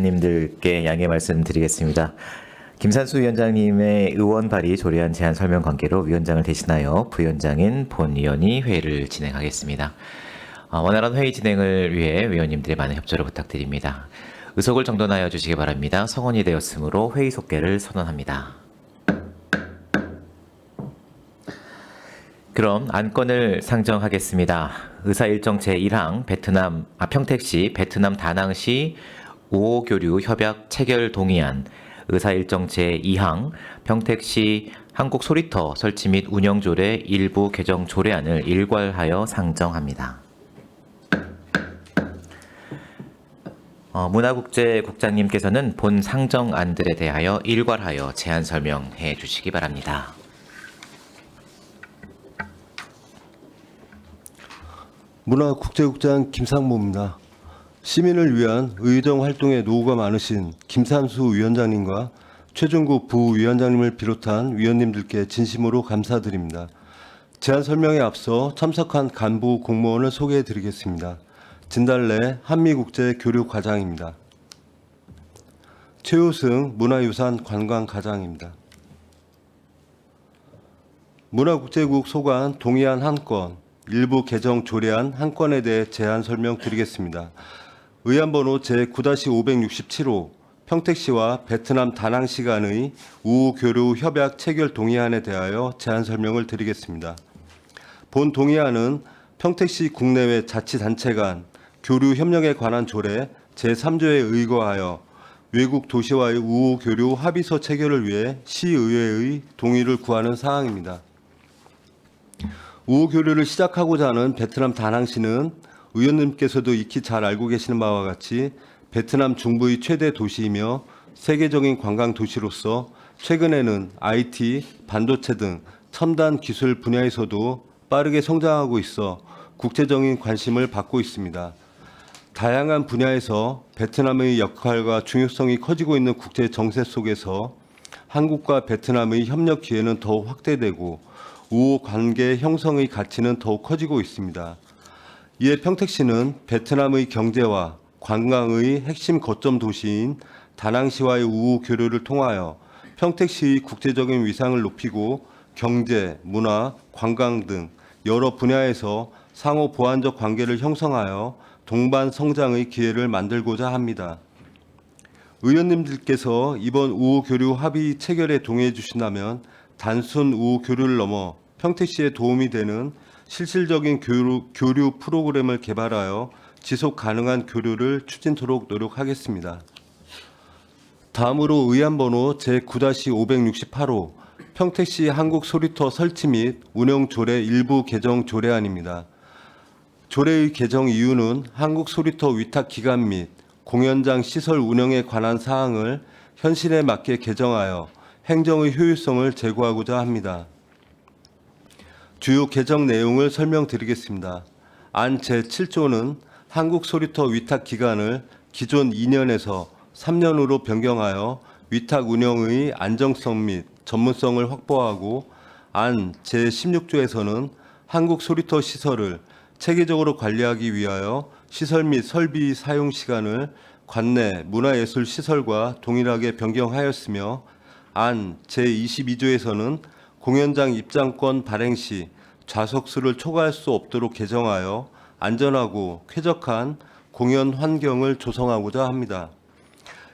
님들께 양해 말씀드리겠습니다. 김산수 위원장님의 의원 발의 조례안 제안 설명 관계로 위원장을 대신하여 부위원장인 본 의원이 회의를 진행하겠습니다. 원활한 회의 진행을 위해 위원님들의 많은 협조를 부탁드립니다. 의석을 정돈하여 주시기 바랍니다. 성원이 되었으므로 회의 속개를 선언합니다. 그럼 안건을 상정하겠습니다. 의사일정 제1항 평택시 베트남 다낭시 우호교류 협약 체결 동의안, 의사일정 제2항 평택시 한국 소리터 설치 및 운영 조례 일부 개정 조례안을 일괄하여 상정합니다. 문화국제국장님께서는 본 상정안들에 대하여 일괄하여 제안 설명해 주시기 바랍니다. 문화국제국장 김상무입니다. 시민을 위한 의정 활동에 노고가 많으신 김산수 위원장님과 최종국 부위원장님을 비롯한 위원님들께 진심으로 감사드립니다. 제안 설명에 앞서 참석한 간부 공무원을 소개해 드리겠습니다. 진달래 한미국제교류과장입니다. 최우승 문화유산 관광과장입니다. 문화국제국 소관 동의안 1건, 일부 개정 조례안 1건에 대해 제안 설명드리겠습니다. 의안번호 제9-567호 평택시와 베트남 다낭시 간의 우호교류 협약 체결 동의안에 대하여 제안 설명을 드리겠습니다. 본 동의안은 평택시 국내외 자치단체 간 교류 협력에 관한 조례 제3조에 의거하여 외국 도시와의 우호교류 합의서 체결을 위해 시의회의 동의를 구하는 사항입니다. 우호교류를 시작하고자 하는 베트남 다낭시는 의원님께서도 익히 잘 알고 계시는 바와 같이 베트남 중부의 최대 도시이며 세계적인 관광 도시로서 최근에는 IT, 반도체 등 첨단 기술 분야에서도 빠르게 성장하고 있어 국제적인 관심을 받고 있습니다. 다양한 분야에서 베트남의 역할과 중요성이 커지고 있는 국제 정세 속에서 한국과 베트남의 협력 기회는 더욱 확대되고 우호 관계 형성의 가치는 더욱 커지고 있습니다. 이에 평택시는 베트남의 경제와 관광의 핵심 거점 도시인 다낭시와의 우호 교류를 통하여 평택시의 국제적인 위상을 높이고 경제, 문화, 관광 등 여러 분야에서 상호 보완적 관계를 형성하여 동반 성장의 기회를 만들고자 합니다. 의원님들께서 이번 우호 교류 합의 체결에 동의해 주신다면 단순 우호 교류를 넘어 평택시에 도움이 되는 실질적인 교류 프로그램을 개발하여 지속 가능한 교류를 추진토록 노력하겠습니다. 다음으로 의안번호 제9-568호 평택시 한국 소리터 설치 및 운영 조례 일부 개정 조례안입니다. 조례의 개정 이유는 한국 소리터 위탁 기간 및 공연장 시설 운영에 관한 사항을 현실에 맞게 개정하여 행정의 효율성을 제고하고자 합니다. 주요 개정 내용을 설명드리겠습니다. 안 제7조는 한국 소리터 위탁 기간을 기존 2년에서 3년으로 변경하여 위탁 운영의 안정성 및 전문성을 확보하고 안 제16조에서는 한국 소리터 시설을 체계적으로 관리하기 위하여 시설 및 설비 사용 시간을 관내 문화예술 시설과 동일하게 변경하였으며 안 제22조에서는 공연장 입장권 발행 시 좌석수를 초과할 수 없도록 개정하여 안전하고 쾌적한 공연 환경을 조성하고자 합니다.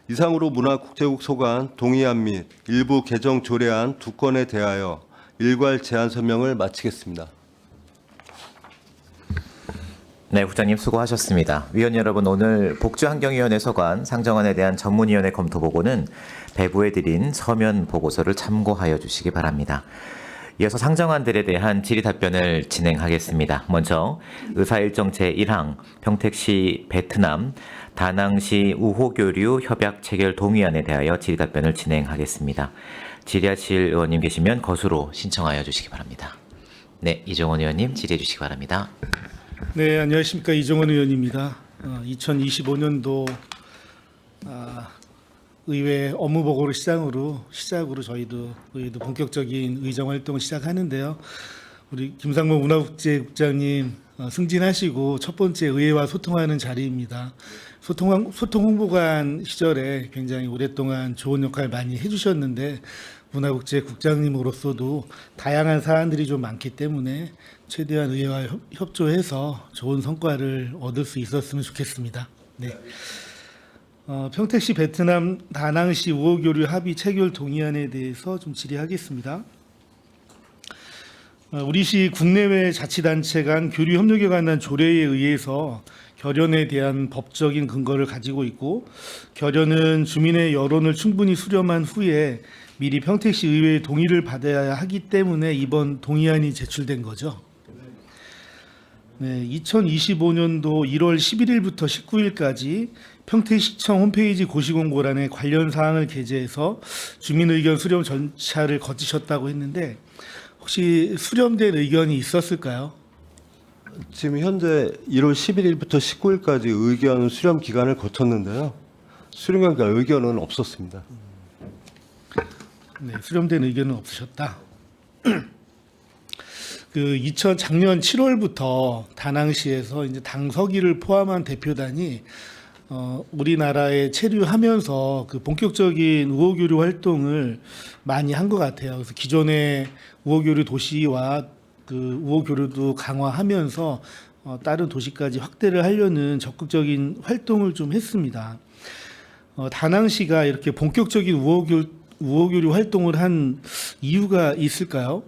이상으로 문화국제국 소관 동의안 및 일부 개정 조례안 2건에 대하여 일괄 제안 설명을 마치겠습니다. 네, 국장님 수고하셨습니다. 위원 여러분, 오늘 복지환경위원회 소관 상정안에 대한 전문위원회 검토 보고는 배부해 드린 서면 보고서를 참고하여 주시기 바랍니다. 이어서 상정안들에 대한 질의 답변을 진행하겠습니다. 먼저 의사일정 제1항 평택시 베트남 다낭시 우호교류 협약 체결 동의안에 대하여 질의 답변을 진행하겠습니다. 질의하실 의원님 계시면 거수로 신청하여 주시기 바랍니다. 네, 이종원 의원님 질의해 주시기 바랍니다. 네, 안녕하십니까. 이종원 의원입니다. 2025년도 의회 업무 보고를 시작으로 저희도 본격적인 의정 활동을 시작하는데요. 우리 김상무 문화국제국장님 승진하시고 첫 번째 의회와 소통하는 자리입니다. 소통 홍보관 시절에 굉장히 오랫동안 좋은 역할 많이 해주셨는데 문화국제국장님으로서도 다양한 사안들이 좀 많기 때문에 최대한 의회와 협조해서 좋은 성과를 얻을 수 있었으면 좋겠습니다. 네. 평택시 베트남 다낭시 우호교류 합의 체결 동의안에 대해서 좀 질의하겠습니다. 우리 시 국내외 자치단체 간 교류 협력에 관한 조례에 의해서 결연에 대한 법적인 근거를 가지고 있고, 결연은 주민의 여론을 충분히 수렴한 후에 미리 평택시 의회의 동의를 받아야 하기 때문에 이번 동의안이 제출된 거죠. 네, 2025년도 1월 11일부터 19일까지 평택시청 홈페이지 고시공고란에 관련 사항을 게재해서 주민 의견 수렴 절차를 거치셨다고 했는데 혹시 수렴된 의견이 있었을까요? 지금 현재 1월 11일부터 19일까지 의견 수렴 기간을 거쳤는데요. 수렴 기간 의견은 없었습니다. 네, 수렴된 의견은 없으셨다. 작년 7월부터 다낭시에서 이제 당서기를 포함한 대표단이 우리나라에 체류하면서 그 본격적인 우호교류 활동을 많이 한 것 같아요. 그래서 기존의 우호교류 도시와 그 우호교류도 강화하면서 다른 도시까지 확대를 하려는 적극적인 활동을 좀 했습니다. 다낭시가 이렇게 본격적인 우호교류 활동을 한 이유가 있을까요?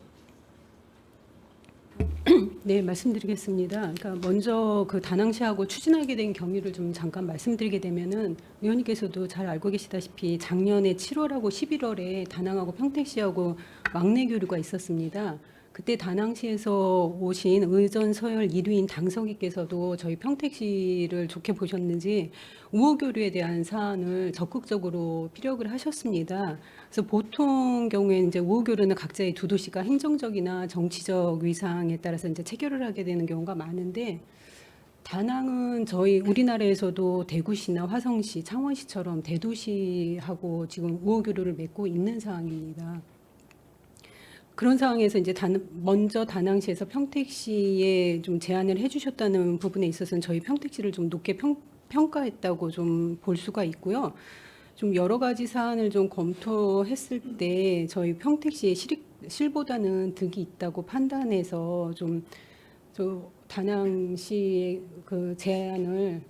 네, 말씀드리겠습니다. 그러니까 먼저 그 다낭시하고 추진하게 된 경위를 좀 잠깐 말씀드리게 되면은 의원님께서도 잘 알고 계시다시피 작년에 7월하고 11월에 다낭하고 평택시하고 왕래 교류가 있었습니다. 그때 다낭시에서 오신 의전 서열 1위인 당서기께서도 저희 평택시를 좋게 보셨는지 우호교류에 대한 사안을 적극적으로 피력을 하셨습니다. 그래서 보통 경우에는 이제 우호교류는 각자의 두 도시가 행정적이나 정치적 위상에 따라서 이제 체결을 하게 되는 경우가 많은데, 다낭은 저희 우리나라에서도 대구시나 화성시, 창원시처럼 대도시하고 지금 우호교류를 맺고 있는 상황입니다. 그런 상황에서 이제 먼저 다낭시에서 평택시에 좀 제안을 해주셨다는 부분에 있어서는 저희 평택시를 좀 높게 평가했다고 좀 볼 수가 있고요. 좀 여러 가지 사안을 좀 검토했을 때 저희 평택시의 실보다는 득이 있다고 판단해서 좀 다낭시의 그 제안을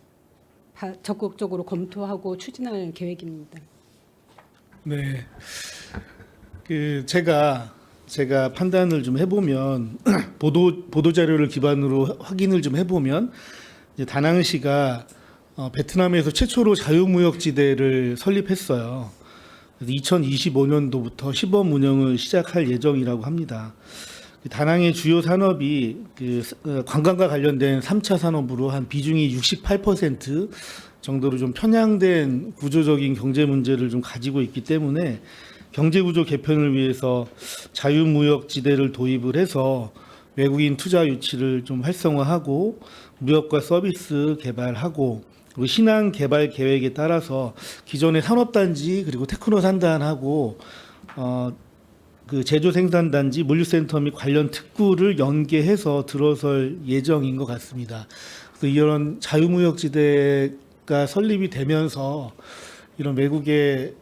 적극적으로 검토하고 추진할 계획입니다. 네. 제가 판단을 좀 해보면 보도 자료를 기반으로 확인을 좀 해보면 이제 다낭시가 베트남에서 최초로 자유무역지대를 설립했어요. 그래서 2025년도부터 시범 운영을 시작할 예정이라고 합니다. 다낭의 주요 산업이 관광과 관련된 3차 산업으로 한 비중이 68% 정도로 좀 편향된 구조적인 경제 문제를 좀 가지고 있기 때문에 경제구조 개편을 위해서 자유무역지대를 도입을 해서 외국인 투자 유치를 좀 활성화하고 무역과 서비스 개발하고 그리고 신항 개발 계획에 따라서 기존의 산업단지 그리고 테크노 산단하고 그 제조 생산단지 물류센터 및 관련 특구를 연계해서 들어설 예정인 것 같습니다. 그래서 이런 자유무역지대가 설립이 되면서 이런 외국과의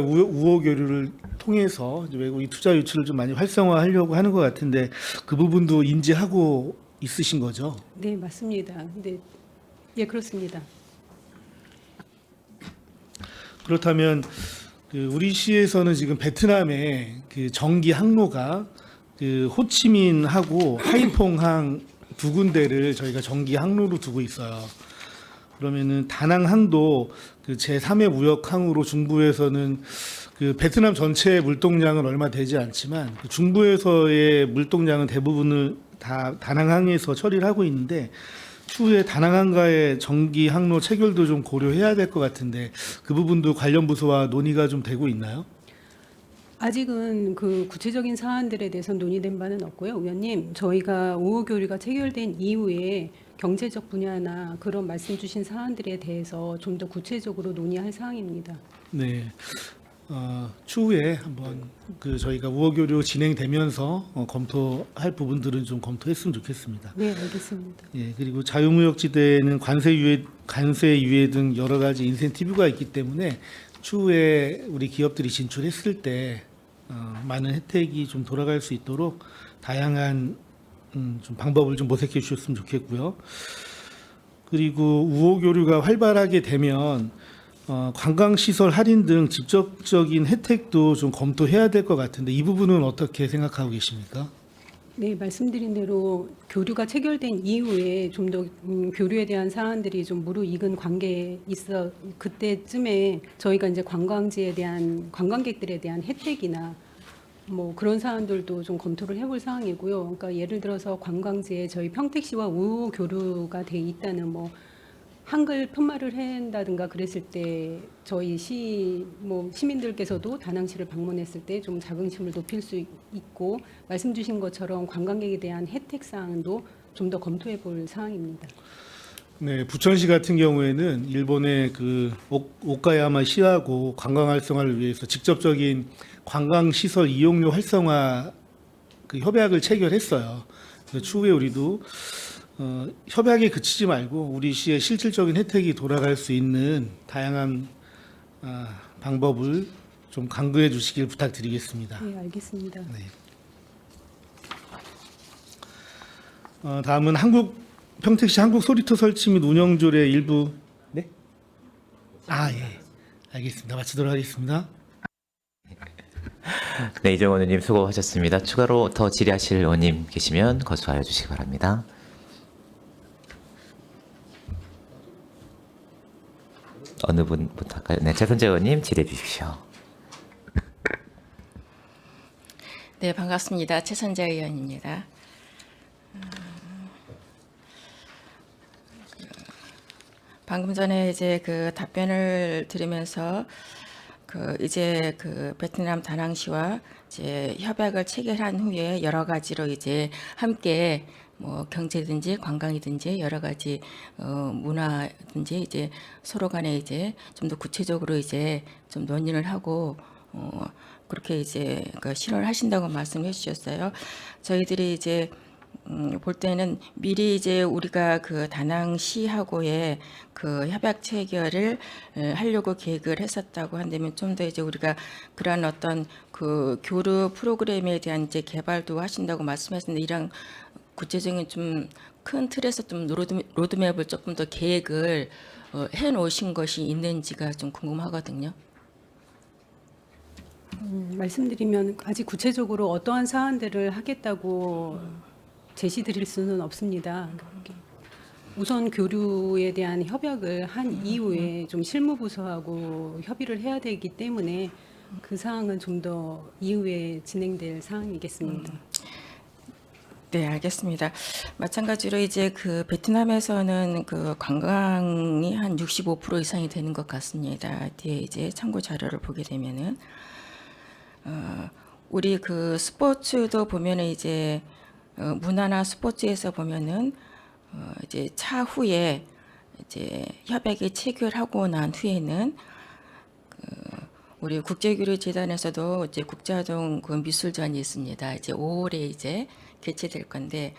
우호 교류를 통해서 이제 외국인 투자 유치를 좀 많이 활성화하려고 하는 것 같은데 그 부분도 인지하고 있으신 거죠? 네, 맞습니다. 네, 예, 그렇습니다. 그렇다면 우리 시에서는 지금 베트남에 그 전기 항로가 그 호치민하고 하이퐁항 두 군데를 저희가 전기 항로로 두고 있어요. 그러면은 다낭항도 그 제3의 무역항으로 중부에서는 그 베트남 전체의 물동량은 얼마 되지 않지만 그 중부에서의 물동량은 대부분을 다 다낭항에서 처리를 하고 있는데 추후에 다낭항과의 전기 항로 체결도 좀 고려해야 될 것 같은데 그 부분도 관련 부서와 논의가 좀 되고 있나요? 아직은 그 구체적인 사안들에 대해서 논의된 바는 없고요, 의원님. 저희가 우호 교류가 체결된 이후에 경제적 분야나 그런 말씀 주신 사안들에 대해서 좀 더 구체적으로 논의할 사항입니다. 네. 추후에 한번 저희가 우호교류 진행되면서 검토할 부분들은 좀 검토했으면 좋겠습니다. 네, 알겠습니다. 예, 그리고 자유무역지대에는 관세 유예 등 여러 가지 인센티브가 있기 때문에 추후에 우리 기업들이 진출했을 때 많은 혜택이 좀 돌아갈 수 있도록 다양한 좀 방법을 좀 모색해 주셨으면 좋겠고요. 그리고 우호교류가 활발하게 되면 관광시설 할인 등 직접적인 혜택도 좀 검토해야 될 것 같은데 이 부분은 어떻게 생각하고 계십니까? 네, 말씀드린 대로 교류가 체결된 이후에 좀 더 교류에 대한 사안들이 좀 무르익은 관계에 있어 그때쯤에 저희가 이제 관광지에 대한 관광객들에 대한 혜택이나 뭐 그런 사안들도 좀 검토를 해볼 사항이고요. 그러니까 예를 들어서 관광지에 저희 평택시와 우호 교류가 돼 있다는 뭐 한글 편말을 한다든가 그랬을 때 저희 시민들께서도 다낭시를 방문했을 때 좀 자긍심을 높일 수 있고 말씀 주신 것처럼 관광객에 대한 혜택 사항도 좀 더 검토해 볼 사항입니다. 네, 부천시 같은 경우에는 일본의 오카야마 시하고 관광 활성화를 위해서 직접적인 관광 시설 이용료 활성화 협약을 체결했어요. 그래서 추후에 우리도 협약에 그치지 말고 우리 시의 실질적인 혜택이 돌아갈 수 있는 다양한 방법을 좀 강구해 주시길 부탁드리겠습니다. 네, 알겠습니다. 다음은 평택시 한국 소리터 설치 및 운영조례 일부. 네? 예. 알겠습니다. 마치도록 하겠습니다. 네, 이정원 의원님 수고하셨습니다. 추가로 더 질의하실 의원님 계시면 거수하여 주시기 바랍니다. 어느 분부터 할까요? 네, 최선재 의원님 질의해 주십시오. 네, 반갑습니다. 최선재 의원입니다. 방금 전에 이제 답변을 들으면서 이제 베트남 다낭시와 이제 협약을 체결한 후에 여러 가지로 이제 함께 뭐 경제든지 관광이든지 여러 가지 문화든지 이제 서로 간에 이제 좀 더 구체적으로 이제 좀 논의를 하고 그렇게 이제 실현을 하신다고 말씀해 주셨어요. 저희들이 이제 볼 때는 미리 이제 우리가 다낭시하고의 협약 체결을 하려고 계획을 했었다고 한다면 좀 더 이제 우리가 그러한 어떤 교류 프로그램에 대한 이제 개발도 하신다고 말씀하셨는데 이런 구체적인 좀 큰 틀에서 좀 로드맵을 조금 더 계획을 해 놓으신 것이 있는지가 좀 궁금하거든요. 말씀드리면 아직 구체적으로 어떠한 사안들을 하겠다고 제시 드릴 수는 없습니다. 우선 교류에 대한 협약을 한 이후에 좀 실무부서하고 협의를 해야 되기 때문에 그 사항은 좀 더 이후에 진행될 사항이겠습니다. 네, 알겠습니다. 마찬가지로 이제 베트남에서는 관광이 한 65% 이상이 되는 것 같습니다. 뒤에 이제 참고 자료를 보게 되면은 우리 스포츠도 보면은 이제 문화나 스포츠에서 보면은 이제 차후에 이제 협약이 체결하고 난 후에는 우리 국제교류재단에서도 이제 국제아동 미술전이 있습니다. 이제 5월에 이제 개최될 건데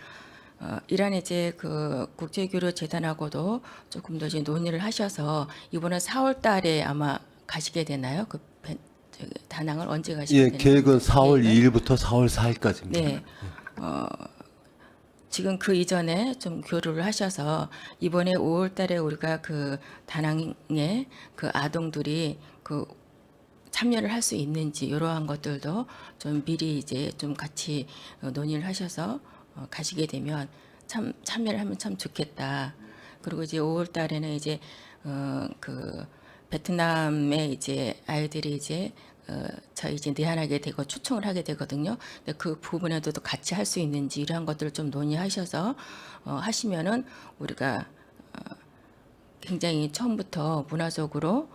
이런 이제 국제교류재단하고도 조금 더 이제 논의를 하셔서 이번에 4월달에 아마 가시게 되나요? 다낭을 언제 가시게 되나요? 계획은 4월 2일부터 4월 4일까지입니다. 네. 지금 이전에 좀 교류를 하셔서 이번에 5월달에 우리가 다낭에 아동들이 참여를 할 수 있는지 이러한 것들도 좀 미리 이제 좀 같이 논의를 하셔서 가시게 되면 참여를 하면 참 좋겠다. 그리고 이제 5월달에는 이제 베트남의 이제 아이들이 이제 저희 이제 내한하게 되고 초청을 하게 되거든요. 근데 그 부분에도 또 같이 할 수 있는지 이러한 것들을 좀 논의하셔서 하시면은 우리가 굉장히 처음부터 문화적으로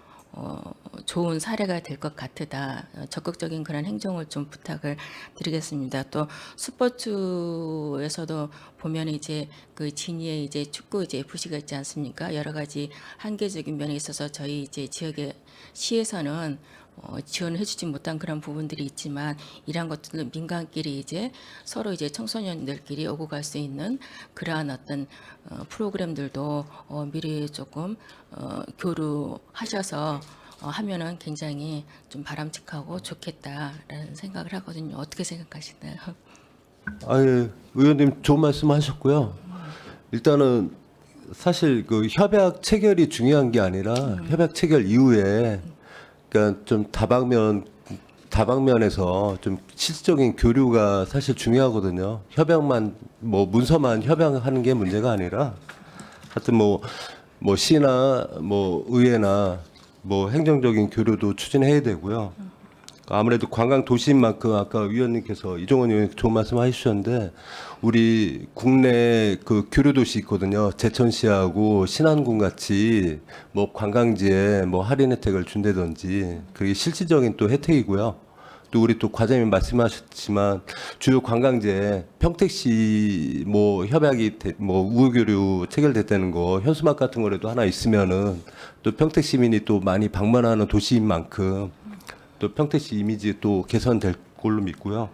좋은 사례가 될 것 같으다. 적극적인 그런 행정을 좀 부탁을 드리겠습니다. 또 스포츠에서도 보면 이제 진이에 이제 축구 이제 FC가 있지 않습니까? 여러 가지 한계적인 면에 있어서 저희 이제 지역의 시에서는 지원해주지 못한 그런 부분들이 있지만 이러한 것들은 민간끼리 이제 서로 이제 청소년들끼리 오고 갈 수 있는 그러한 어떤 프로그램들도 미리 조금 교류하셔서 하면은 굉장히 좀 바람직하고 좋겠다라는 생각을 하거든요. 어떻게 생각하시나요? 아예 의원님 좋은 말씀하셨고요. 일단은 사실 그 협약 체결이 중요한 게 아니라 협약 체결 이후에 그러니까 좀 다방면에서 좀 실질적인 교류가 사실 중요하거든요. 협약만 뭐 문서만 협약하는 게 문제가 아니라 하여튼 뭐 시나 뭐 의회나 뭐 행정적인 교류도 추진해야 되고요. 아무래도 관광 도시인 만큼 아까 위원님께서 이종원 의원님 좋은 말씀 해주셨는데 우리 국내 그 교류 도시 있거든요. 제천시하고 신안군 같이 뭐 관광지에 뭐 할인 혜택을 준다든지 그게 실질적인 또 혜택이고요. 또 우리 또 과장님 말씀하셨지만 주요 관광지에 평택시 뭐 협약이 뭐 우호교류 체결됐다는 거 현수막 같은 거라도 하나 있으면은 또 평택 시민이 또 많이 방문하는 도시인 만큼 또 평택시 이미지 또 개선될 걸로 믿고요.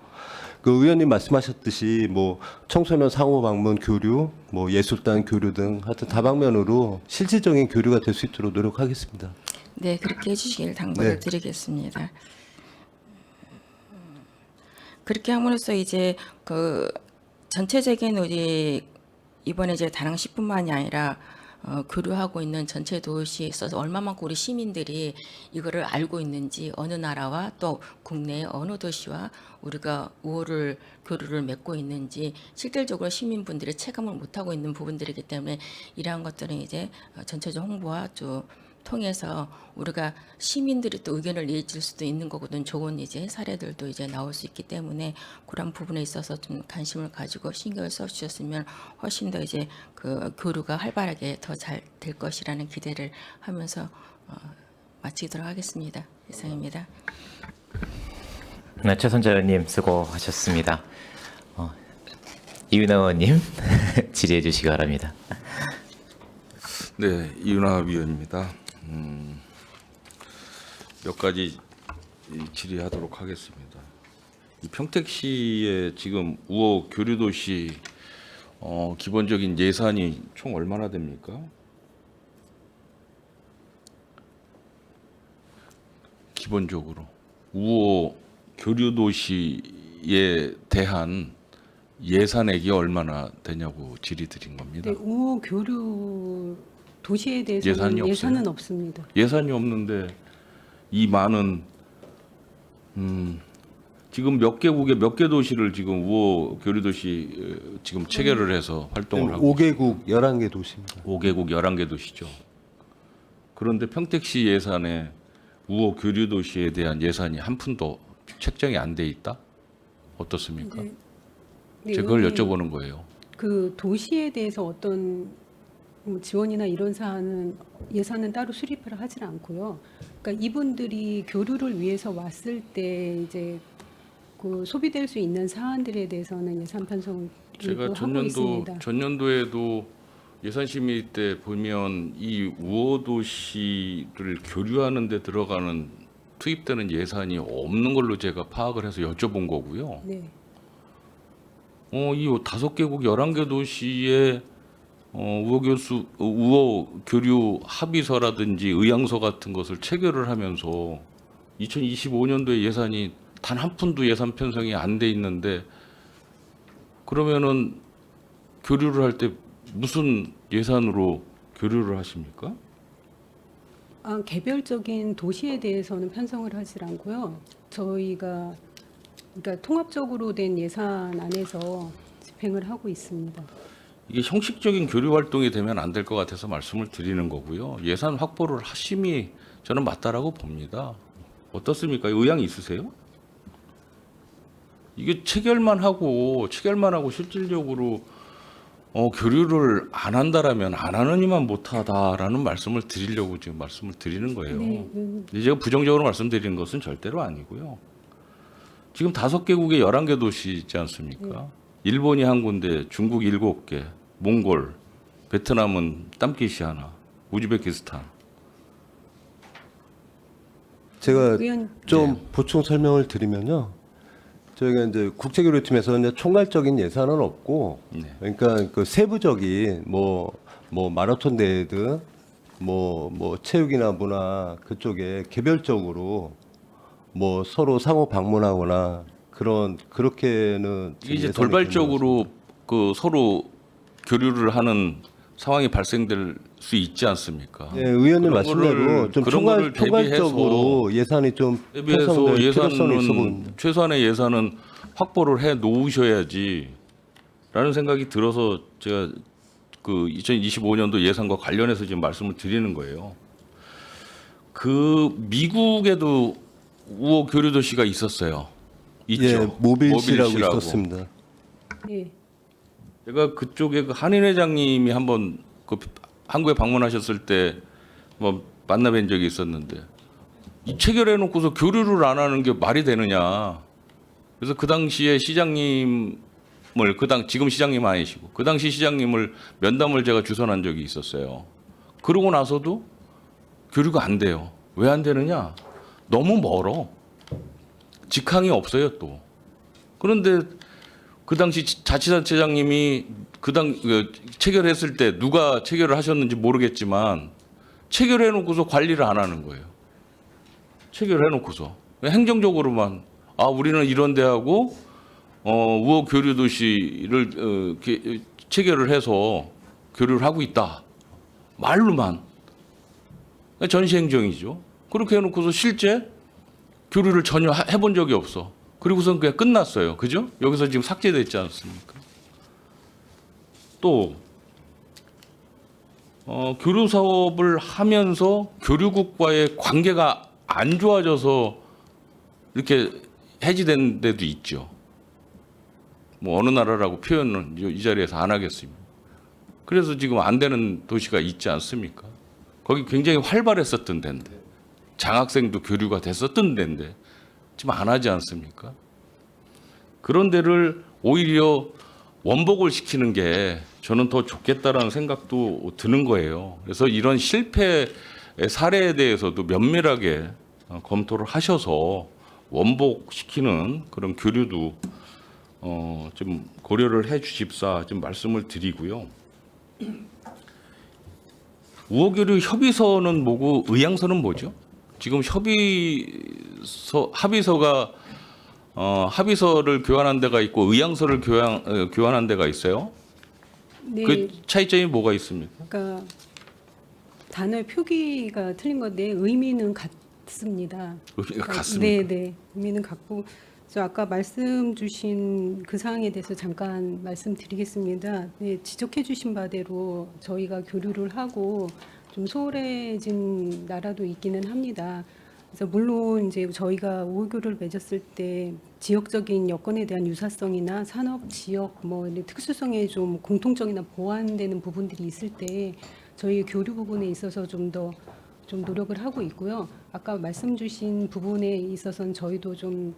그 의원님 말씀하셨듯이 뭐 청소년 상호 방문 교류, 뭐 예술단 교류 등 하여튼 다방면으로 실질적인 교류가 될 수 있도록 노력하겠습니다. 네, 그렇게 해주시길 당부를 네. 드리겠습니다. 그렇게 함으로써 이제 그 전체적인 우리 이번에 이제 다낭시뿐만이 아니라 교류하고 있는 전체 도시에 있어서 얼마만큼 우리 시민들이 이거를 알고 있는지 어느 나라와 또 국내의 어느 도시와 우리가 교류를 맺고 있는지 실질적으로 시민분들이 체감을 못하고 있는 부분들이기 때문에 이러한 것들은 이제 전체적 홍보와 좀 통해서 우리가 시민들이 또 의견을 내줄 수도 있는 거거든. 좋은 이제 사례들도 이제 나올 수 있기 때문에 그런 부분에 있어서 좀 관심을 가지고 신경을 써 주셨으면 훨씬 더 이제 그 교류가 활발하게 더 잘 될 것이라는 기대를 하면서 마치도록 하겠습니다. 이상입니다. 네, 최선자 의원님 수고하셨습니다. 이윤아 의원님 질의해 주시기 바랍니다. 네, 이윤하 위원입니다. 몇 가지 질의하도록 하겠습니다. 이 평택시의 지금 우호 교류도시 기본적인 예산이 총 얼마나 됩니까? 기본적으로 우호 교류도시에 대한 예산액이 얼마나 되냐고 질의드린 겁니다. 네, 우호 교류 도시에 대해서는 예산이 없어요? 예산은 없습니다. 예산이 없는데 이 많은 지금 몇 개국의 몇 개 도시를 지금 우호 교류도시 지금 체결을 해서 활동을 하고 5개국 11개 도시입니다. 5개국 11개 도시죠. 그런데 평택시 예산에 우호 교류도시에 대한 예산이 한 푼도 책정이 안 돼 있다? 어떻습니까? 네, 제가 그걸 의원님, 여쭤보는 거예요. 그 도시에 대해서 어떤 뭐 지원이나 이런 사안은 예산은 따로 수립을 하질 않고요. 그러니까 이분들이 교류를 위해서 왔을 때 이제 그 소비될 수 있는 사안들에 대해서는 예산 편성을 제가 하고 있습니다. 전년도에도 예산 심의 때 보면 이 우호 도시를 교류하는 데 들어가는 투입되는 예산이 없는 걸로 제가 파악을 해서 여쭤본 거고요. 네. 이 5개국 11개 도시의 우호 교류 합의서라든지 의향서 같은 것을 체결을 하면서 2025년도에 예산이 단 한 푼도 예산 편성이 안 돼 있는데 그러면은 교류를 할 때 무슨 예산으로 교류를 하십니까? 개별적인 도시에 대해서는 편성을 하질 않고요. 저희가 그러니까 통합적으로 된 예산 안에서 집행을 하고 있습니다. 이게 형식적인 교류 활동이 되면 안 될 것 같아서 말씀을 드리는 거고요. 예산 확보를 하심이 저는 맞다라고 봅니다. 어떻습니까? 의향이 있으세요? 이게 체결만 하고 실질적으로 교류를 안 한다라면 안 하느니만 못하다라는 말씀을 드리려고 지금 말씀을 드리는 거예요. 네, 제가 부정적으로 말씀드리는 것은 절대로 아니고요. 지금 5개국의 11개 도시 있지 않습니까? 일본이 한 군데, 중국 7개, 몽골, 베트남은 땀깃이 하나, 우즈베키스탄. 제가 의원 좀 보충 설명을 드리면요. 저희가 이제 국제교류팀에서 이제 총괄적인 예산은 없고, 네. 그러니까 그 세부적인 뭐 마라톤 대회든 뭐 체육이나 문화 그쪽에 개별적으로 뭐 서로 상호 방문하거나 그렇게는 이게 이제 예산이 돌발적으로 그 서로 교류를 하는 상황이 발생될 수 있지 않습니까? 예, 의원님 그런 말씀대로 거를- 좀 그런 거를 총괄적으로 예산이 좀 대비해서 편성될 필요성이 있어 보입니다. 예산은 최소한의 예산은 확보를 해 놓으셔야지라는 생각이 들어서 제가 그 2025년도 예산과 관련해서 지금 말씀을 드리는 거예요. 그 미국에도 우호 교류 도시가 있었어요. 있죠. 예, 모빌시라고 모빌시라고. 있었습니다. 예. 제가 그쪽에 그 한인 회장님이 한번 그 한국에 방문하셨을 때 뭐 만나 뵌 적이 있었는데 이 체결해 놓고서 교류를 안 하는 게 말이 되느냐. 그래서 그 당시에 시장님을 지금 시장님 아니시고 그 당시 시장님을 면담을 제가 주선한 적이 있었어요. 그러고 나서도 교류가 안 돼요. 왜 안 되느냐? 너무 멀어. 직항이 없어요 또. 그런데 그 당시 자치단체장님이 체결했을 때 누가 체결을 하셨는지 모르겠지만 체결해 놓고서 관리를 안 하는 거예요. 체결해 놓고서 행정적으로만 우리는 이런 데하고 우호 교류 도시를 체결을 해서 교류를 하고 있다. 말로만 전시 행정이죠. 그렇게 해놓고서 실제 교류를 전혀 해본 적이 없어. 그리고선 그냥 끝났어요. 그죠? 여기서 지금 삭제됐지 않습니까? 또 교류 사업을 하면서 교류국과의 관계가 안 좋아져서 이렇게 해지된 데도 있죠. 뭐 어느 나라라고 표현은 이 자리에서 안 하겠습니다. 그래서 지금 안 되는 도시가 있지 않습니까? 거기 굉장히 활발했었던 데인데 장학생도 교류가 됐었던 데인데 지금 안 하지 않습니까? 그런 데를 오히려 원복을 시키는 게 저는 더 좋겠다라는 생각도 드는 거예요. 그래서 이런 실패 사례에 대해서도 면밀하게 검토를 하셔서 원복시키는 그런 교류도 좀 고려를 해 주십사 좀 말씀을 드리고요. 우호교류 협의서는 뭐고 의향서는 뭐죠? 지금 합의서가 합의서를 교환한 데가 있고 의향서를 교환한 데가 있어요. 네. 그 차이점이 뭐가 있습니까? 그러니까 단어 표기가 틀린 건데 의미는 같습니다. 의미가 그러니까 같습니까? 네, 네. 의미는 같고 저 아까 말씀 주신 그 사항에 대해서 잠깐 말씀드리겠습니다. 네, 지적해 주신 바대로 저희가 교류를 하고 좀 소홀해진 나라도 있기는 합니다. 그래서 물론 이제 저희가 우호교류를 맺었을 때 지역적인 여건에 대한 유사성이나 산업 지역 뭐 이런 특수성에 좀 공통적이나 보완되는 부분들이 있을 때 저희 교류 부분에 있어서 좀 노력을 하고 있고요. 아까 말씀 주신 부분에 있어서는 저희도 좀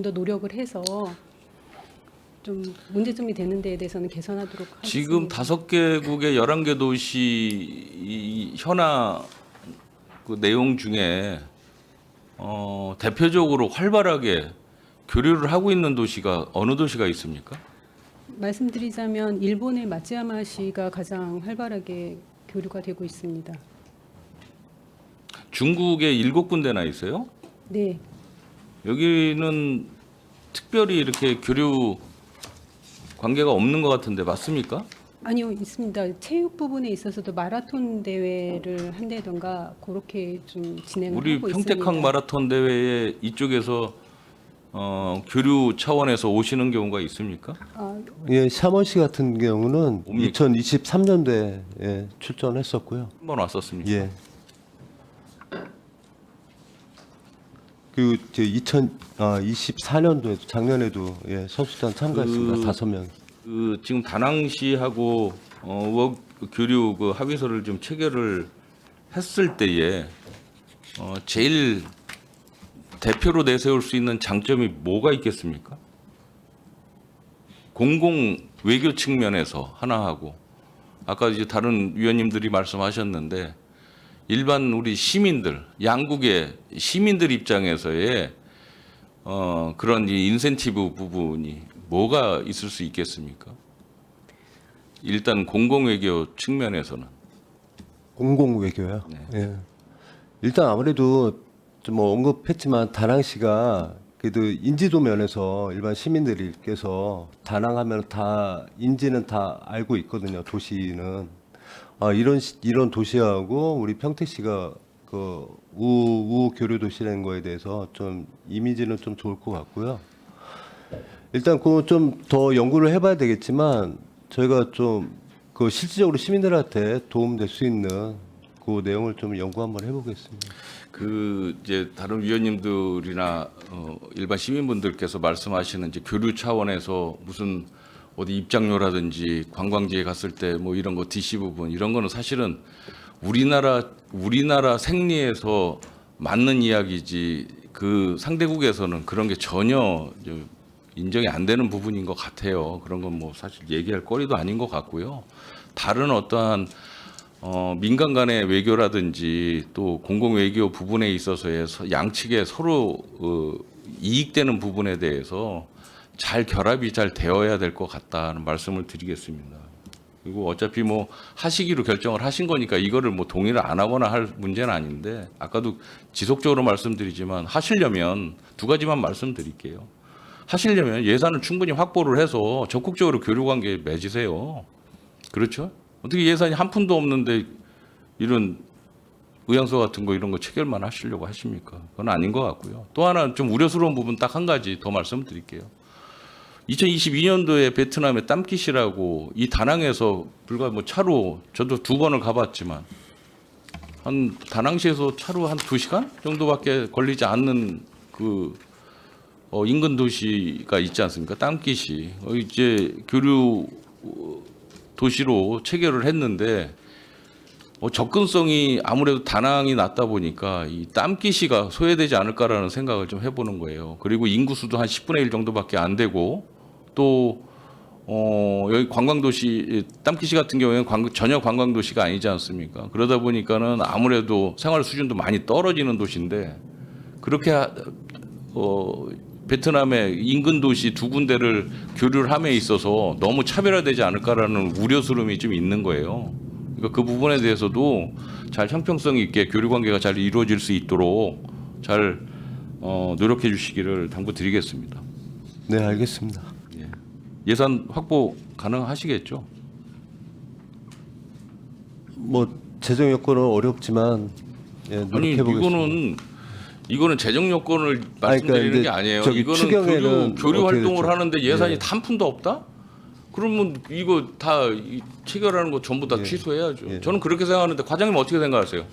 더 노력을 해서 좀 문제점이 되는 데에 대해서는 개선하도록 하겠습니다. 지금 5개국의 11개 도시 이 현안 그 내용 중에 대표적으로 활발하게 교류를 하고 있는 도시가 어느 도시가 있습니까? 말씀드리자면 일본의 마츠야마시가 가장 활발하게 교류가 되고 있습니다. 중국에 7군데나 있어요. 네, 여기는 특별히 이렇게 교류 관계가 없는 것 같은데 맞습니까? 아니요 있습니다. 체육 부분에 있어서도 마라톤 대회를 한다던가 그렇게 좀 진행을 우리 하고 평택항 있습니다. 마라톤 대회에 이쪽에서 교류 차원에서 오시는 경우가 있습니까? 예, 샤먼시 같은 경우는 옵니까? 2023년도에 출전했었고요. 한번 왔었습니까? 예. 그리고 2024년도에 작년에도 선수단 참가했습니다. 5명. 그 지금 다낭시하고 교류 그 합의서를 좀 체결을 했을 때에 제일 대표로 내세울 수 있는 장점이 뭐가 있겠습니까? 공공 외교 측면에서 하나 하고 아까 이제 다른 위원님들이 말씀하셨는데 일반 우리 시민들, 양국의 시민들 입장에서의 그런 이 인센티브 부분이 뭐가 있을 수 있겠습니까? 일단 공공외교 측면에서는. 공공외교요. 예. 일단 아무래도 좀 뭐 언급했지만 다낭시가 그래도 인지도 면에서 일반 시민들께서 다낭하면 다 인지는 다 알고 있거든요. 도시는 이런 도시하고 우리 평택시가 그 우호 교류 도시라는 거에 대해서 좀 이미지는 좀 좋을 것 같고요. 일단 그거 좀 더 연구를 해봐야 되겠지만 저희가 좀 그 실질적으로 시민들한테 도움될 수 있는 그 내용을 좀 연구 한번 해보겠습니다. 그 이제 다른 위원님들이나 일반 시민분들께서 말씀하시는 이제 교류 차원에서 무슨 어디 입장료라든지 관광지에 갔을 때 뭐 이런 거 DC 부분 이런 거는 사실은 우리나라 생리에서 맞는 이야기지 그 상대국에서는 그런 게 전혀 인정이 안 되는 부분인 것 같아요. 그런 건 뭐 사실 얘기할 거리도 아닌 것 같고요. 다른 어떠한 민간 간의 외교라든지 또 공공 외교 부분에 있어서의 양측의 서로 이익되는 부분에 대해서 잘 결합이 잘 되어야 될 것 같다는 말씀을 드리겠습니다. 그리고 어차피 뭐 하시기로 결정을 하신 거니까 이거를 뭐 동의를 안 하거나 할 문제는 아닌데 아까도 지속적으로 말씀드리지만 하시려면 두 가지만 말씀드릴게요. 하시려면 예산을 충분히 확보를 해서 적극적으로 교류 관계에 맺으세요. 그렇죠? 어떻게 예산이 한 푼도 없는데 이런 의향서 같은 거 이런 거 체결만 하시려고 하십니까? 그건 아닌 것 같고요. 또 하나 좀 우려스러운 부분 딱 한 가지 더 말씀드릴게요. 2022년도에 베트남의 땀깃이라고 이 다낭에서 불과 뭐 차로 저도 2번을 가봤지만 한 다낭시에서 차로 한 2시간 정도밖에 걸리지 않는 그 인근 도시가 있지 않습니까? 땀깃이 이제 교류 도시로 체결을 했는데 접근성이 아무래도 다낭이 낮다 보니까 이 땀깃이가 소외되지 않을까라는 생각을 좀 해보는 거예요. 그리고 인구수도 한 10분의 1 정도밖에 안 되고 또 여기 관광도시 땀깃이 같은 경우에는 전혀 관광도시가 아니지 않습니까? 그러다 보니까는 아무래도 생활 수준도 많이 떨어지는 도시인데 그렇게 베트남의 인근 도시 2군데를 교류를 함에 있어서 너무 차별화되지 않을까라는 우려스러움이 좀 있는 거예요. 그러니까 그 부분에 대해서도 잘 형평성 있게 교류 관계가 잘 이루어질 수 있도록 잘 노력해 주시기를 당부드리겠습니다. 네, 알겠습니다. 예산 확보 가능하시겠죠? 뭐 재정 여건은 어렵지만 아니 노력해 보겠습니다. 이거는 재정 요건을 말씀드리는 그러니까 게 아니에요. 저기 이거는 추경에는 교류 어떻게 활동을 됐죠? 하는데 예산이 예. 한 푼도 없다? 그러면 이거 다 체결하는 거 전부 다 예. 취소해야죠. 예. 저는 그렇게 생각하는데 과장님 어떻게 생각하세요?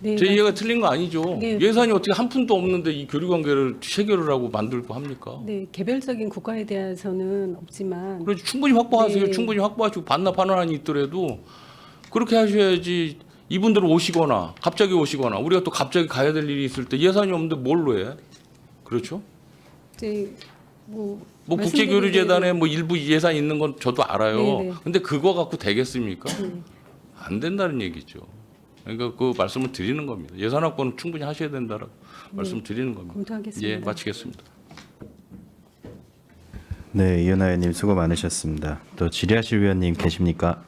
네, 제 이해가 틀린 거 아니죠? 네. 예산이 어떻게 한 푼도 없는데 이 교류 관계를 체결을 하고 만들고 합니까? 네, 개별적인 국가에 대해서는 없지만 그래서 충분히 확보하세요. 네. 충분히 확보하시고 반납하는 있더라도 그렇게 하셔야지. 이분들 오시거나 갑자기 오시거나 우리가 또 갑자기 가야 될 일이 있을 때 예산이 없는데 뭘로 해? 그렇죠? 이제 뭐 국제교류재단에 뭐 일부 예산 있는 건 저도 알아요. 네네. 근데 그거 갖고 되겠습니까? 네. 안 된다는 얘기죠. 그러니까 그 말씀을 드리는 겁니다. 예산 확보는 충분히 하셔야 된다라고 말씀 드리는 겁니다. 검토하겠습니다. 예, 마치겠습니다. 네, 이현아 의원님 수고 많으셨습니다. 또 질의하실 위원님 계십니까?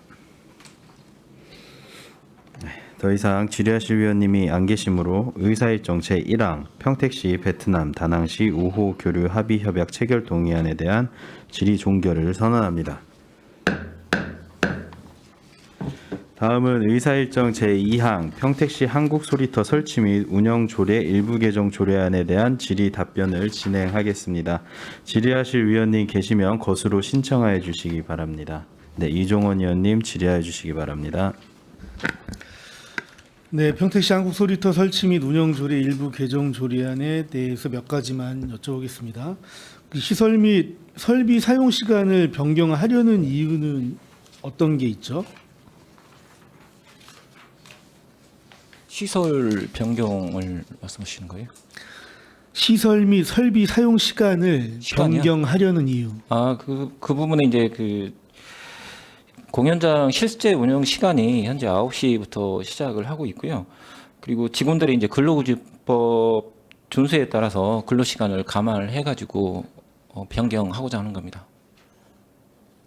네, 더 이상 질의하실 위원님이 안 계시므로 의사일정 제1항 평택시 베트남 다낭시 우호 교류 합의 협약 체결 동의안에 대한 질의 종결을 선언합니다. 다음은 의사일정 제2항 평택시 한국소리터 설치 및 운영 조례 일부 개정 조례안에 대한 질의 답변을 진행하겠습니다. 질의하실 위원님 계시면 것으로 신청하여 주시기 바랍니다. 네, 이종원 의원님 질의하여 주시기 바랍니다. 네, 평택시 한국소리터 설치 및 운영 조례 일부 개정 조례안에 대해서 몇 가지만 여쭤보겠습니다. 그 시설 및 설비 사용 시간을 변경하려는 이유는 어떤 게 있죠? 시설 변경을 말씀하시는 거예요? 시설 및 설비 사용 시간을 시간이요? 변경하려는 이유. 그 부분에 이제 공연장 실제 운영 시간이 현재 9시부터 시작을 하고 있고요. 그리고 직원들이 이제 근로기준법 준수에 따라서 근로 시간을 감안을 해가지고 변경하고자 하는 겁니다.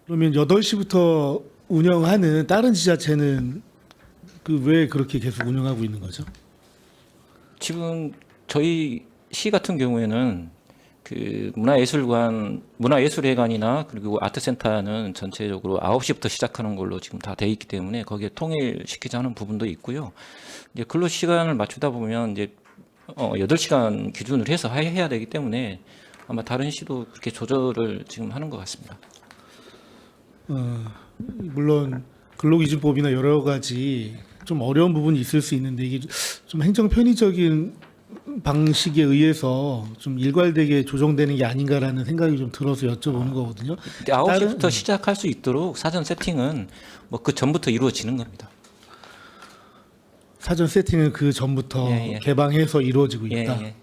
그러면 8시부터 운영하는 다른 지자체는 왜 그렇게 계속 운영하고 있는 거죠? 지금 저희 시 같은 경우에는 그 문화예술회관이나 그리고 아트센터는 전체적으로 9시부터 시작하는 걸로 지금 다 돼 있기 때문에 거기에 통일시키자 하는 부분도 있고요. 이제 근로 시간을 맞추다 보면 이제 8시간 기준으로 해서 해야 되기 때문에 아마 다른 시도 그렇게 조절을 지금 하는 것 같습니다. 물론 근로기준법이나 여러 가지 좀 어려운 부분이 있을 수 있는데 이게 좀 행정 편의적인 방식에 의해서 좀 일괄되게 조정되는 게 아닌가라는 생각이 좀 들어서 여쭤보는 거거든요. 9시부터 시작할 수 있도록 사전 세팅은 뭐 그 전부터 이루어지는 겁니다. 사전 세팅은 그 전부터 예. 개방해서 이루어지고 예, 있다. 예.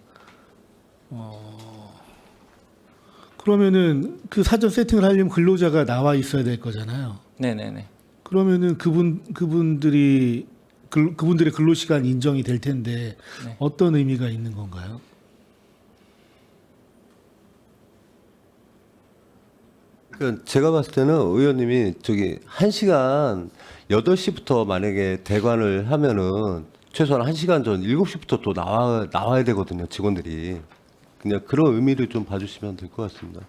그러면은 그 사전 세팅을 하려면 근로자가 나와 있어야 될 거잖아요. 네네네. 그러면은 그분들의 근로 시간 인정이 될 텐데 네. 어떤 의미가 있는 건가요? 그러니까 제가 봤을 때는 의원님이 저기 1시간 8시부터 만약에 대관을 하면은 최소한 1시간 전 7시부터 또 나와야 되거든요, 직원들이. 그냥 그런 의미를 좀 봐주시면 될 것 같습니다.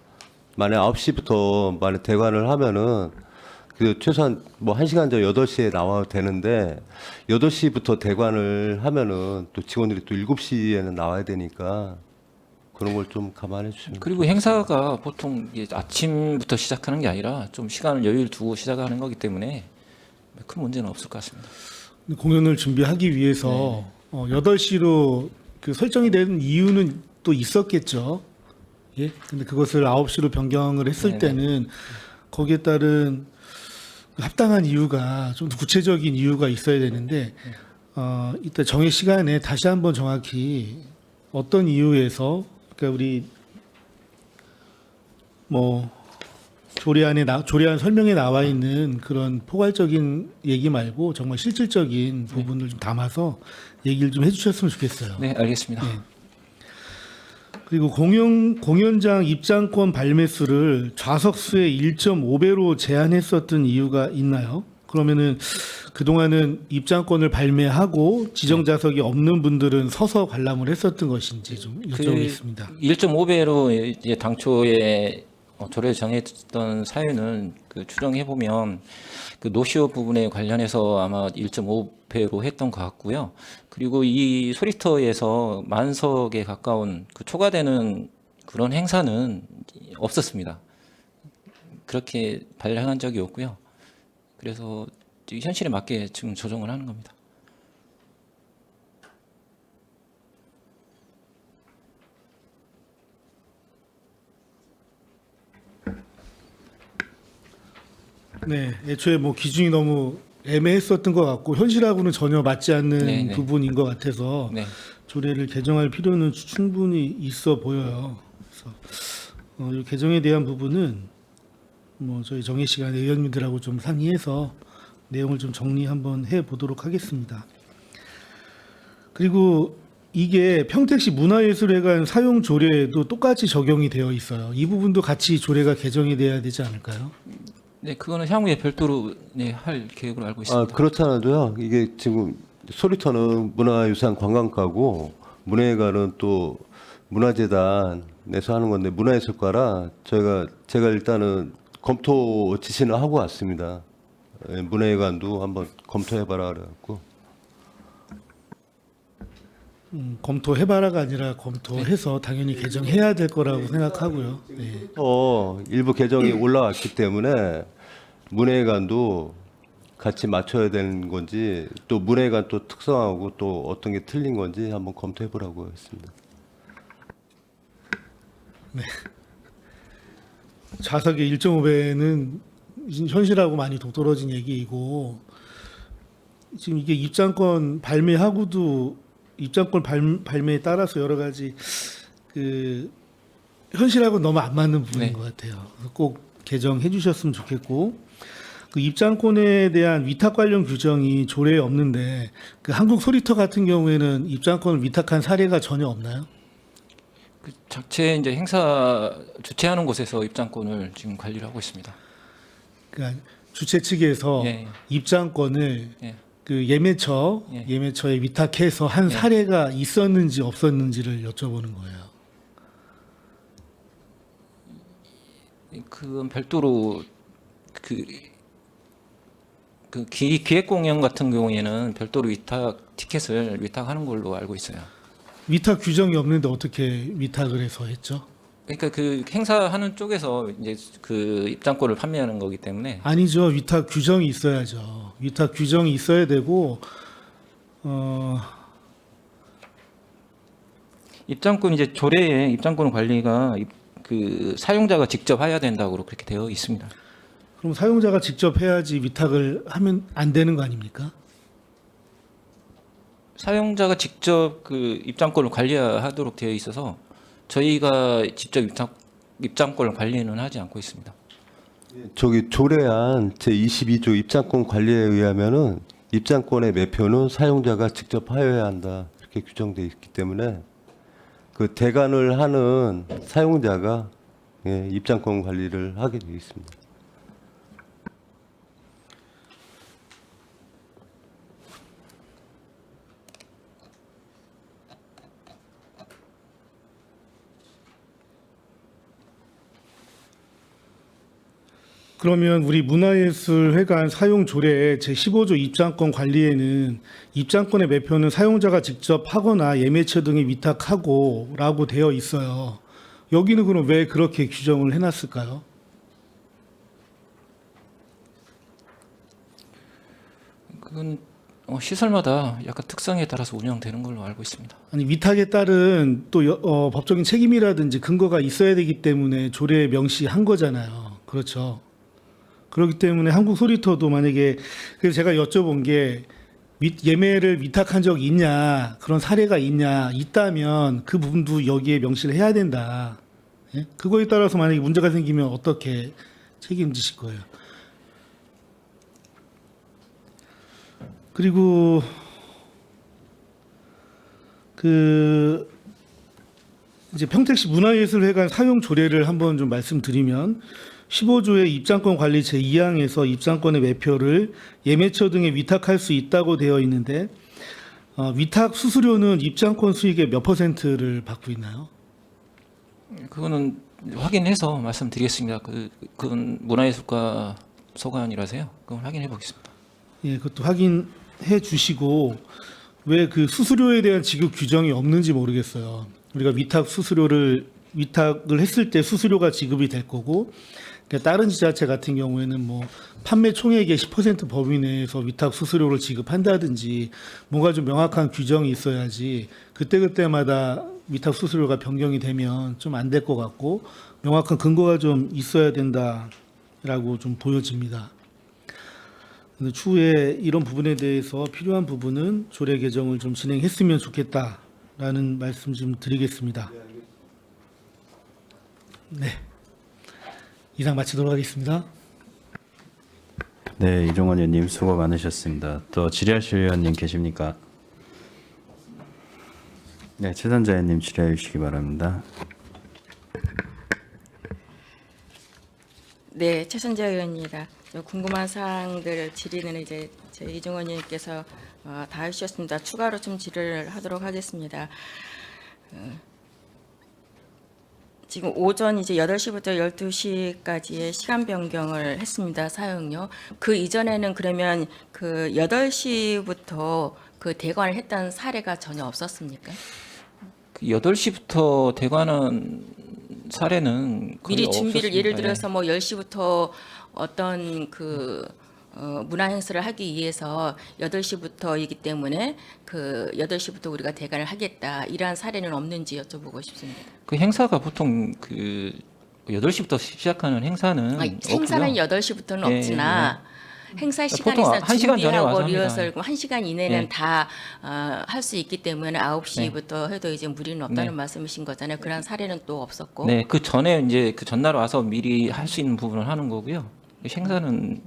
만약 9시부터 만약 대관을 하면은 그 최소한 뭐 1시간 전 8시에 나와야 되는데 8시부터 대관을 하면은 또 직원들이 또 7시에는 나와야 되니까 그런 걸 좀 감안해 주시면. 그리고 행사가 보통 이게 아침부터 시작하는 게 아니라 좀 시간을 여유를 두고 시작하는 거기 때문에 큰 문제는 없을 것 같습니다. 공연을 준비하기 위해서 8시로 그 설정이 된 이유는 또 있었겠죠. 예. 근데 그것을 9시로 변경을 했을 네네. 때는 거기에 따른 합당한 이유가 좀 더 구체적인 이유가 있어야 되는데 이따 정해 시간에 다시 한번 정확히 어떤 이유에서 그러니까 우리 뭐 조례안 설명에 나와 있는 그런 포괄적인 얘기 말고 정말 실질적인 부분을 좀 담아서 얘기를 좀 해주셨으면 좋겠어요. 네, 알겠습니다. 그리고 공연장 입장권 발매 수를 좌석수의 1.5배로 제한했었던 이유가 있나요? 그러면은 그동안은 입장권을 발매하고 지정 좌석이 없는 분들은 서서 관람을 했었던 것인지 좀 여쭤보겠습니다. 1.5배로 이제 당초에 조례를 정했던 사유는 그 추정해 보면 그 노쇼 부분에 관련해서 아마 1.5배로 했던 것 같고요. 그리고 이 소리터에서 만석에 가까운 그 초과되는 그런 행사는 없었습니다. 그렇게 발행한 적이 없고요. 그래서 현실에 맞게 지금 조정을 하는 겁니다. 네, 애초에 뭐 기준이 너무 애매했었던 것 같고 현실하고는 전혀 맞지 않는 네네. 부분인 것 같아서 네. 조례를 개정할 필요는 충분히 있어 보여요. 그래서 이 개정에 대한 부분은 뭐 저희 정해 시간에 의원님들하고 좀 상의해서 내용을 좀 정리 한번 해 보도록 하겠습니다. 그리고 이게 평택시 문화예술회관 사용 조례에도 똑같이 적용이 되어 있어요. 이 부분도 같이 조례가 개정이 돼야 되지 않을까요? 네, 그거는 향후에 별도로 할 계획으로 알고 있습니다. 그렇잖아요. 이게 지금 소리터는 문화유산 관광가고 문화회관은 또 문화재단에서 하는 건데 문화예술과라 제가 일단은 검토 지시는 하고 왔습니다. 예, 문화회관도 한번 검토해봐라 그래갖고. 검토해봐라가 아니라 검토해서 당연히 개정해야 될 거라고 생각하고요. 네. 일부 개정이 올라왔기 때문에 문화회관도 같이 맞춰야 되는 건지 또 문화회관 또 특성하고 또 어떤 게 틀린 건지 한번 검토해보라고 했습니다. 좌석의 1.5배는 현실하고 많이 동떨어진 얘기이고 지금 이게 입장권 발매하고도 입장권 발매에 따라서 여러 가지 그 현실하고 너무 안 맞는 부분인 네. 것 같아요. 꼭 개정해 주셨으면 좋겠고 그 입장권에 대한 위탁 관련 규정이 조례에 없는데 그 한국 소리터 같은 경우에는 입장권을 위탁한 사례가 전혀 없나요? 그 자체 이제 행사 주최하는 곳에서 입장권을 지금 관리를 하고 있습니다. 그러니까 주최 측에서 예. 입장권을 예. 그 예매처에 위탁해서 한 예. 사례가 있었는지 없었는지를 여쭤보는 거예요. 그건 별도로 기획 공연 같은 경우에는 별도로 티켓을 위탁하는 걸로 알고 있어요. 위탁 규정이 없는데 어떻게 위탁을 해서 했죠? 그러니까 그 행사하는 쪽에서 이제 그 입장권을 판매하는 거기 때문에 아니죠. 위탁 규정이 있어야죠. 위탁 규정이 있어야 되고 입장권 이제 조례에 입장권 관리가 그 사용자가 직접 해야 된다고 그렇게 되어 있습니다. 그럼 사용자가 직접 해야지 위탁을 하면 안 되는 거 아닙니까? 사용자가 직접 그 입장권을 관리하도록 되어 있어서 저희가 직접 입장권을 관리는 하지 않고 있습니다. 저기 조례안 제22조 입장권 관리에 의하면은 입장권의 매표는 사용자가 직접 하여야 한다 이렇게 규정되어 있기 때문에 그 대관을 하는 사용자가 입장권 관리를 하게 되어 있습니다. 그러면 우리 문화예술회관 사용 조례 제15조 입장권 관리에는 입장권의 매표는 사용자가 직접 하거나 예매처 등에 위탁하고라고 되어 있어요. 여기는 그럼 왜 그렇게 규정을 해놨을까요? 그건 시설마다 약간 특성에 따라서 운영되는 걸로 알고 있습니다. 아니 위탁에 따른 또 법적인 책임이라든지 근거가 있어야 되기 때문에 조례에 명시한 거잖아요. 그렇죠. 그렇기 때문에 한국 소리터도 만약에 그래서 제가 여쭤본 게 예매를 위탁한 적이 있냐 그런 사례가 있냐 있다면 그 부분도 여기에 명시를 해야 된다. 예? 그거에 따라서 만약에 문제가 생기면 어떻게 책임지실 거예요? 그리고 이제 평택시 문화예술회관 사용 조례를 한번 좀 말씀드리면 15조의 입장권 관리 제2항에서 입장권의 매표를 예매처 등에 위탁할 수 있다고 되어 있는데 위탁 수수료는 입장권 수익의 몇 %를 받고 있나요? 그거는 확인해서 말씀드리겠습니다. 그건 문화예술가 소관이라서요. 그건 확인해 보겠습니다. 예, 그것도 확인해 주시고 왜 그 수수료에 대한 지급 규정이 없는지 모르겠어요. 우리가 위탁을 했을 때 수수료가 지급이 될 거고 그러니까 다른 지자체 같은 경우에는 뭐 판매 총액의 10% 범위 내에서 위탁 수수료를 지급한다든지 뭔가 좀 명확한 규정이 있어야지 그때그때마다 위탁 수수료가 변경이 되면 좀 안 될 것 같고 명확한 근거가 좀 있어야 된다라고 좀 보여집니다. 추후에 이런 부분에 대해서 필요한 부분은 조례 개정을 좀 진행했으면 좋겠다라는 말씀 좀 드리겠습니다. 네. 이상 마치도록 하겠습니다. 네, 이종원 의원님 수고 많으셨습니다. 또 질의하실 의원님 계십니까? 네, 최선자 의원님 질의해 주시기 바랍니다. 네, 최선자 의원입니다. 궁금한 사항들 질의는 이제 제 이종원 의원님께서 다 해주셨습니다. 추가로 좀 질의를 하도록 하겠습니다. 지금 오전 이제 8시부터 12시까지의 시간 변경을 했습니다. 사용료. 그 이전에는 그러면 그 8시부터 그 대관을 했던 사례가 전혀 없었습니까? 8시부터 대관한 사례는 거의 미리 준비를 없었습니다. 예를 들어서 뭐 10시부터 어떤 문화 행사를 하기 위해서 8시부터이기 때문에 그 8시부터 우리가 대관을 하겠다 이러한 사례는 없는지 여쭤보고 싶습니다. 그 행사가 보통 그 8시부터 시작하는 행사는 행사는 없고요. 8시부터는 예, 없으나 행사 시간에 보통 있어 1시간 전에 와서 준비하고 합니다. 리허설 1시간 이내는 예. 다 할 수 있기 때문에 9시부터 해도 이제 무리는 없다는 네. 말씀이신 거잖아요. 그런 사례는 또 없었고. 네, 그 전에 이제 그 전날 와서 미리 할 수 있는 부분을 하는 거고요. 행사는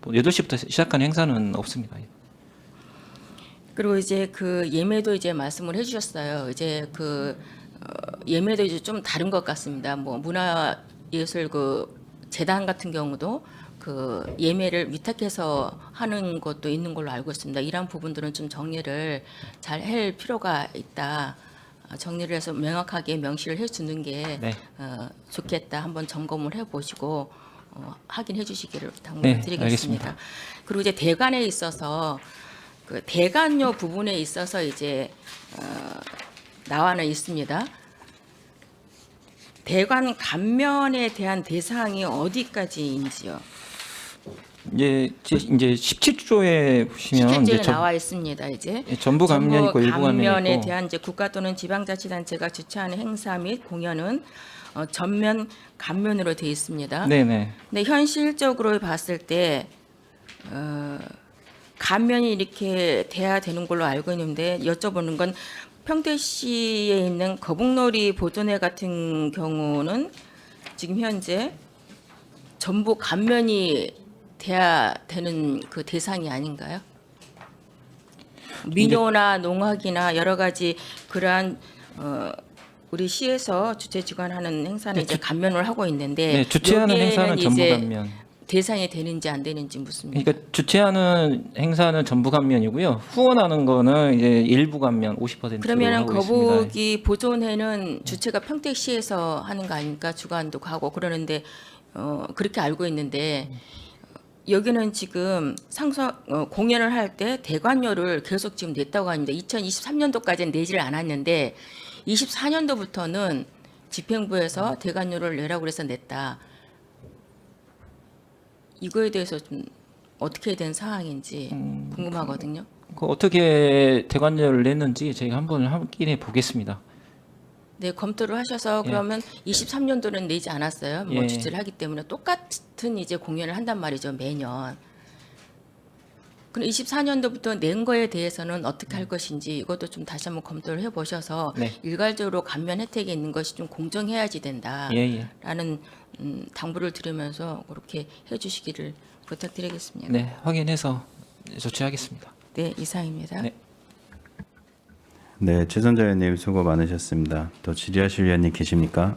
뭐 8시부터 시작하는 행사는 없습니다. 그리고 이제 그 예매도 이제 말씀을 해주셨어요. 이제 그 예매도 이제 좀 다른 것 같습니다. 뭐 문화예술 그 재단 같은 경우도 그 예매를 위탁해서 하는 것도 있는 걸로 알고 있습니다. 이런 부분들은 좀 정리를 잘 할 필요가 있다. 정리를 해서 명확하게 명시를 해주는 게 네. 좋겠다. 한번 점검을 해보시고 확인해 주시기를 네, 당부드리겠습니다. 알겠습니다. 그리고 이제 대관에 있어서 그 대관료 부분에 있어서 이제 나와는 있습니다. 대관 감면에 대한 대상이 어디까지인지요? 이제 17조에 보시면 17조에 이제 나와 있습니다. 이제 전부 감면 있고 일부 감면 감면에 있고 대한 이제 국가 또는 지방자치단체가 주최하는 행사 및 공연은 전면 감면으로 되어 있습니다. 네네. 근데 현실적으로 봤을 때 감면이 이렇게 돼야 되는 걸로 알고 있는데 여쭤보는 건 평택시에 있는 거북놀이 보존회 같은 경우는 지금 현재 전부 감면이 돼야 되는 그 대상이 아닌가요? 민요나 농악이나 여러 가지 그러한 우리 시에서 주최 주관하는 행사는 이제 감면을 하고 있는데 네, 주최하는 여기에는 행사는 전부 이제 감면. 대상이 되는지 안 되는지 묻습니다. 그러니까 주최하는 행사는 전부 감면이고요. 후원하는 거는 이제 일부 감면 50%로 그러면은 하고 있습니다. 거북이 보존회는 주체가 평택시에서 하는 거 아닙니까? 주관도 하고 그러는데 그렇게 알고 있는데 여기는 지금 공연을 할 때 대관료를 계속 지금 냈다고 하는데 2023년도까지는 내지를 않았는데 24년도부터는 집행부에서 대관료를 내라고 그래서 냈다. 이거에 대해서 좀 어떻게 된 상황인지 궁금하거든요. 그 어떻게 대관료를 냈는지 저희가 한번 확인해 보겠습니다. 네, 검토를 하셔서 그러면 23년도는 내지 않았어요. 뭐 예. 주최를 하기 때문에 똑같은 이제 공연을 한단 말이죠, 매년. 그럼 24년도부터 낸 거에 대해서는 어떻게 할 것인지 이것도 좀 다시 한번 검토를 해보셔서 네. 일괄적으로 감면 혜택이 있는 것이 좀 공정해야지 된다라는 예. 당부를 드리면서 그렇게 해주시기를 부탁드리겠습니다. 네, 확인해서 조치하겠습니다. 네, 이상입니다. 네. 네, 최선자 의원님 수고 많으셨습니다. 더 질의하실 위원님 계십니까?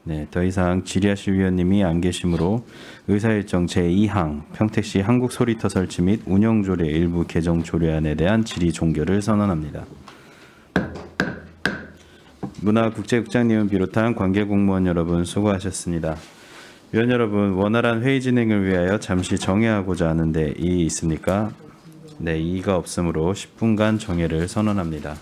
네, 더 이상 질의하실 위원님이 안 계시므로 의사일정 제2항 평택시 한국소리터 설치 및 운영조례 일부 개정 조례안에 대한 질의 종결을 선언합니다. 문화국제국장님을 비롯한 관계공무원 여러분 수고하셨습니다. 위원 여러분, 원활한 회의 진행을 위하여 잠시 정회하고자 하는데 이의 있습니까? 네, 이의가 없으므로 10분간 정회를 선언합니다.